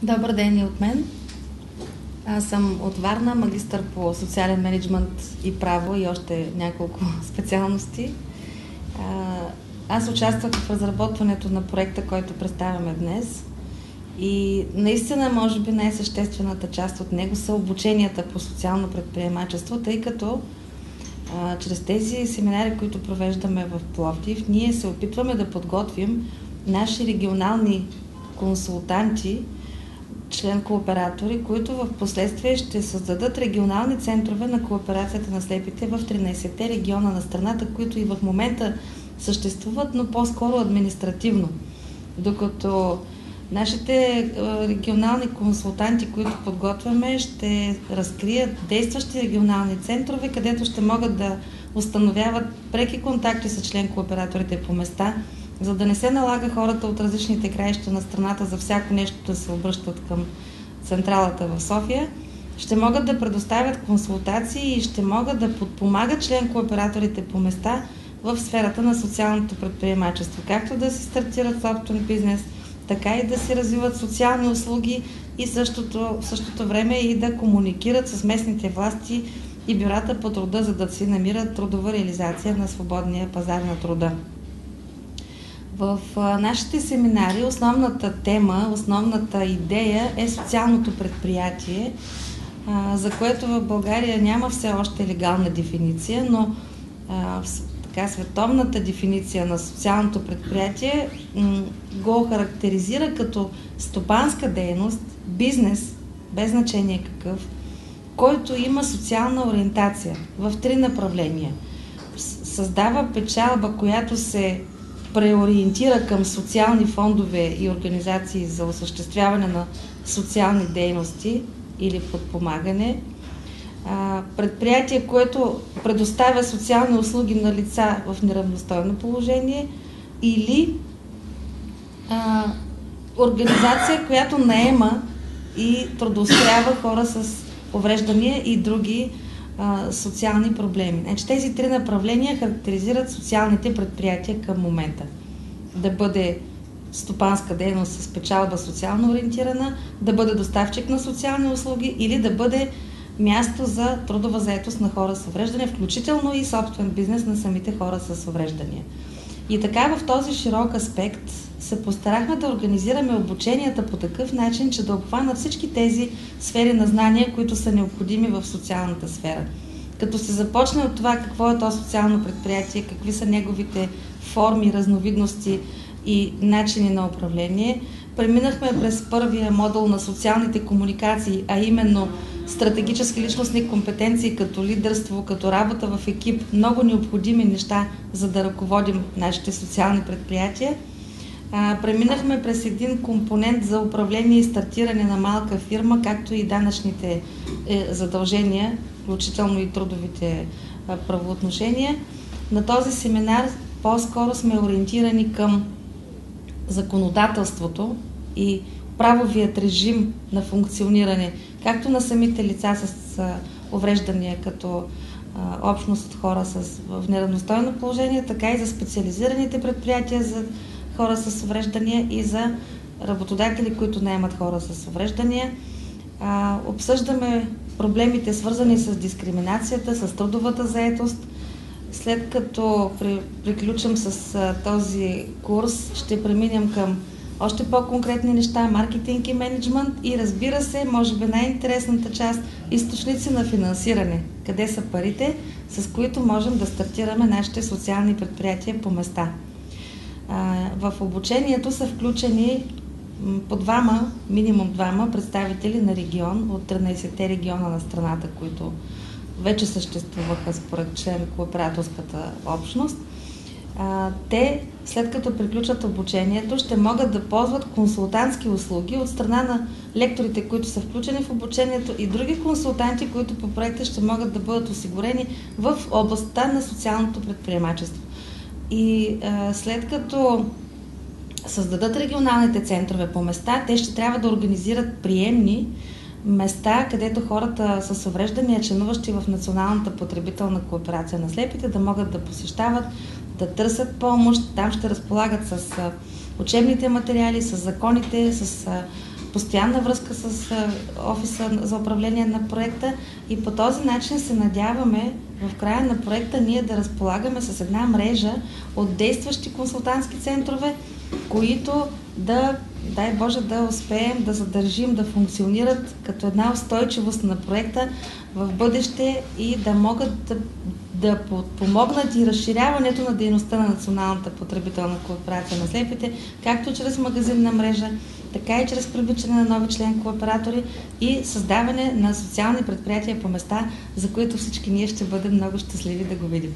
Добър ден и от мен. Аз съм от Варна, магистър по социален мениджмънт и право и още няколко специалности. Аз участвах в разработването на проекта, който представяме днес. И наистина, може би, най-съществената част от него са обученията по социално предприемачество, тъй като чрез тези семинари, които провеждаме в Пловдив, ние се опитваме да подготвим наши регионални консултанти, член-кооператори, които в последствие ще създадат регионални центрове на кооперацията на слепите в 13-те региона на страната, които и в момента съществуват, но по-скоро административно. Докато нашите регионални консултанти, които подготвяме, ще разкрият действащи регионални центрове, където ще могат да установяват преки контакти с член-кооператорите по места, за да не се налага хората от различните краища на страната за всяко нещо да се обръщат към централата в София, ще могат да предоставят консултации и ще могат да подпомагат член-кооператорите по места в сферата на социалното предприемачество, както да си стартират собствен бизнес, така и да си развиват социални услуги и в същото време и да комуникират с местните власти и бюрата по труда, за да си намират трудова реализация на свободния пазар на труда. В нашите семинари основната тема, основната идея е социалното предприятие, за което в България няма все още легална дефиниция, но световната дефиниция на социалното предприятие го характеризира като стопанска дейност, бизнес, без значение какъв, който има социална ориентация в 3 направления. Създава печалба, която се преориентира към социални фондове и организации за осъществяване на социални дейности или подпомагане. Предприятие, което предоставя социални услуги на лица в неравностойно положение, или организация, която наема и трудоустроява хора с увреждания и други социални проблеми. Значи, тези 3 направления характеризират социалните предприятия към момента. Да бъде стопанска дейност с печалба социално ориентирана, да бъде доставчик на социални услуги или да бъде място за трудова заетост на хора с увреждания, включително и собствен бизнес на самите хора с увреждания. И така в този широк аспект се постарахме да организираме обученията по такъв начин, че да обхванат всички тези сфери на знания, които са необходими в социалната сфера. Като се започне от това какво е то социално предприятие, какви са неговите форми, разновидности и начини на управление, преминахме през първия модул на социалните комуникации, а именно стратегически личностни компетенции като лидерство, като работа в екип, много необходими неща, за да ръководим нашите социални предприятия. Преминахме през един компонент за управление и стартиране на малка фирма, както и данъчните задължения, включително и трудовите правоотношения. На този семинар по-скоро сме ориентирани към законодателството и правовият режим на функциониране, както на самите лица с увреждания като общност от хора в неравностойно положение, така и за специализираните предприятия за хора с увреждания и за работодатели, които наемат хора с увреждания. Обсъждаме проблемите, свързани с дискриминацията, с трудовата заетост. След като приключим с този курс, ще преминем към още по-конкретни неща, маркетинг и мениджмънт и, разбира се, може би най-интересната част, източници на финансиране. Къде са парите, с които можем да стартираме нашите социални предприятия по места. В обучението са включени по минимум двама представители на регион от 13-те региона на страната, които вече съществуваха според член кооператорската общност. Те, след като приключат обучението, ще могат да ползват консултантски услуги от страна на лекторите, които са включени в обучението, и други консултанти, които по проекта ще могат да бъдат осигурени в областта на социалното предприемачество. И след като създадат регионалните центрове по места, те ще трябва да организират приемни места, където хората с увреждания, членуващи в Националната потребителна кооперация на слепите, да могат да посещават, да търсят помощ. Там ще разполагат с учебните материали, с законите, с постоянна връзка с офиса за управление на проекта и по този начин се надяваме в края на проекта ние да разполагаме с една мрежа от действащи консултантски центрове, които дай Боже, да успеем да задържим, да функционират като една устойчивост на проекта в бъдеще и да могат да помогнат и разширяването на дейността на Националната потребителна кооперация на слепите, както чрез магазинна мрежа, така и чрез привличане на нови член кооператори и създаване на социални предприятия по места, за които всички ние ще бъдем много щастливи да го видим.